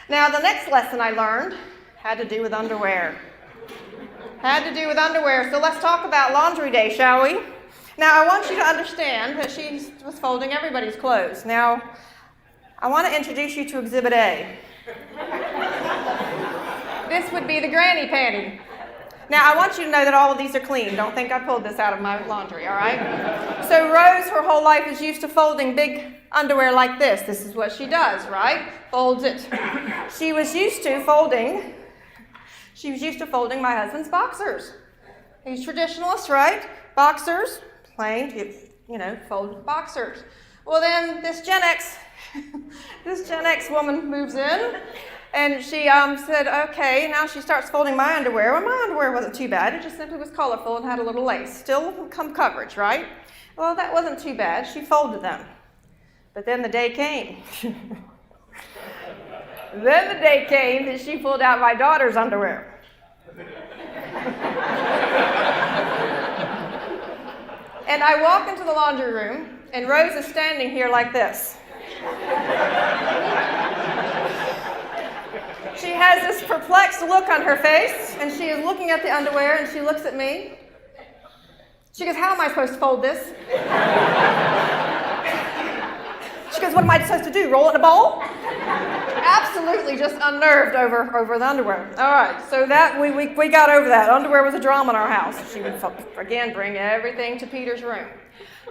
Now, the next lesson I learned had to do with underwear. So let's talk about laundry day, shall we? Now, I want you to understand that she was folding everybody's clothes. Now, I want to introduce you to Exhibit A. This would be the granny panty. Now, I want you to know that all of these are clean. Don't think I pulled this out of my laundry, all right? So Rose, her whole life, is used to folding big underwear like this. This is what she does, right? Folds it. She was used to folding my husband's boxers. He's traditionalist, right? Boxers, plain, folded boxers. Well, then this Gen X woman moves in. And she said, okay, now she starts folding my underwear. Well, my underwear wasn't too bad. It just simply was colorful and had a little lace. Still some coverage, right? Well, that wasn't too bad. She folded them. But then the day came. That she pulled out my daughter's underwear. And I walk into the laundry room, and Rose is standing here like this. She has this perplexed look on her face, and she is looking at the underwear, and she looks at me. She goes, how am I supposed to fold this? She goes, what am I supposed to do, roll it in a bowl? Absolutely just unnerved over the underwear. All right, so that we got over that. Underwear was a drama in our house. She would, again, bring everything to Peter's room.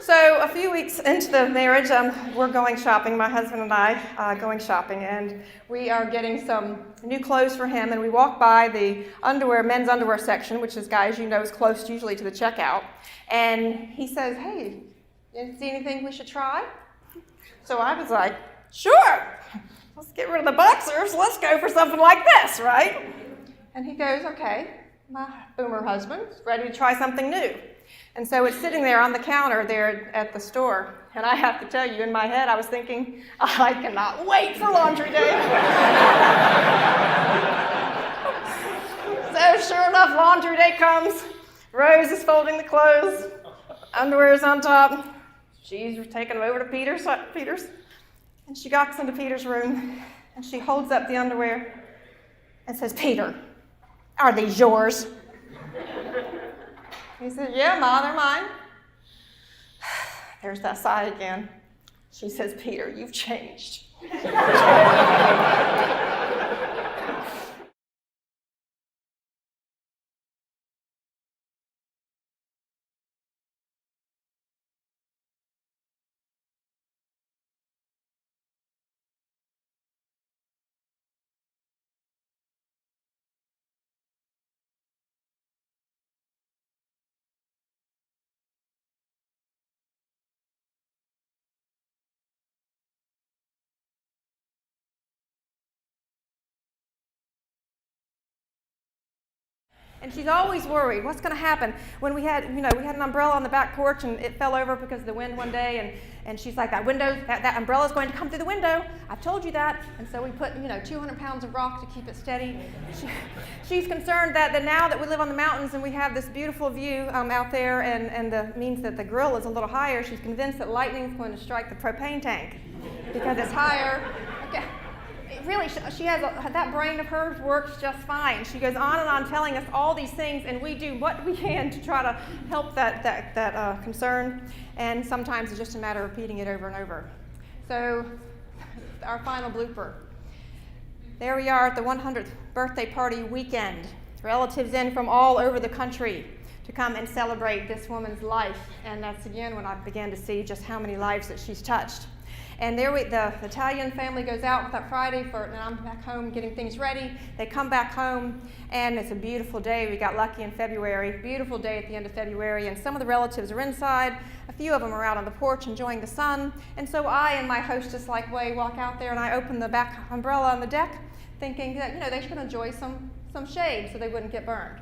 So a few weeks into the marriage, we're going shopping, my husband and I going shopping, and we are getting some new clothes for him, and we walk by the men's underwear section, which is, guys, is close usually to the checkout, and he says, hey, you see anything we should try? So I was like, sure, let's get rid of the boxers, let's go for something like this, right? And he goes, okay, my boomer husband's ready to try something new. And so it's sitting there on the counter there at the store. And I have to tell you, in my head, I was thinking, I cannot wait for laundry day. So sure enough, laundry day comes. Rose is folding the clothes. Underwear is on top. She's taking them over to Peter's. And she walks into Peter's room, and she holds up the underwear and says, Peter, are these yours? He said, yeah, Ma, they're mine. There's that sigh again. She says, Peter, you've changed. And she's always worried, what's going to happen? When we had an umbrella on the back porch, and it fell over because of the wind one day, and she's like, that umbrella's going to come through the window. I've told you that. And so we put, 200 pounds of rock to keep it steady. She's concerned that now that we live on the mountains and we have this beautiful view out there, and the means that the grill is a little higher, she's convinced that lightning's going to strike the propane tank because it's higher. Okay. Really, she has that brain of hers works just fine. She goes on and on telling us all these things, and we do what we can to try to help that concern, and sometimes it's just a matter of repeating it over and over. So our final blooper. There we are at the 100th birthday party weekend. Relatives in from all over the country to come and celebrate this woman's life, and that's again when I began to see just how many lives that she's touched. And the Italian family goes out that Friday and I'm back home getting things ready. They come back home, and it's a beautiful day. We got lucky in February. Beautiful day at the end of February, and some of the relatives are inside. A few of them are out on the porch enjoying the sun. And so I and my hostess walk out there, and I open the back umbrella on the deck, thinking that they should enjoy some shade so they wouldn't get burned.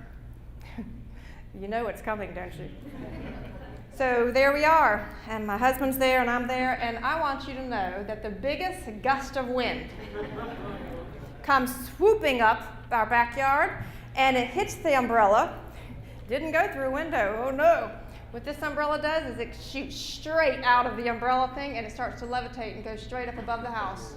You know what's coming, don't you? So there we are, and my husband's there, and I'm there, and I want you to know that the biggest gust of wind comes swooping up our backyard, and it hits the umbrella. Didn't go through a window, oh no. What this umbrella does is it shoots straight out of the umbrella thing, and it starts to levitate and go straight up above the house.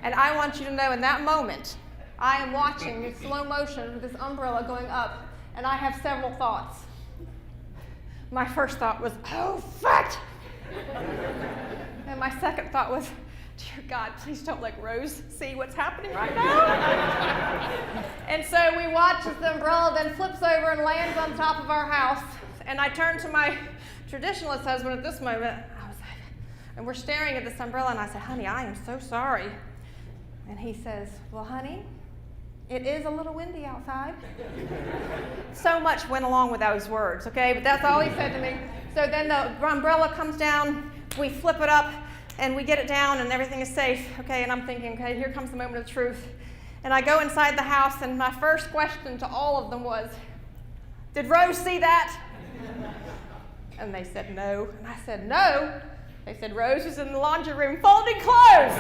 And I want you to know in that moment, I am watching in slow motion this umbrella going up, and I have several thoughts. My first thought was, oh, fuck! And my second thought was, dear God, please don't let Rose see what's happening right now. And so we watch as the umbrella then flips over and lands on top of our house. And I turned to my traditionalist husband at this moment. I was like, and we're staring at this umbrella, and I said, honey, I am so sorry. And he says, well, honey, it is a little windy outside. So much went along with those words, okay? But that's all he said to me. So then the umbrella comes down, we flip it up, and we get it down, and everything is safe, okay? And I'm thinking, okay, here comes the moment of truth. And I go inside the house, and my first question to all of them was, did Rose see that? And they said no. And I said, no? They said, Rose was in the laundry room folding clothes.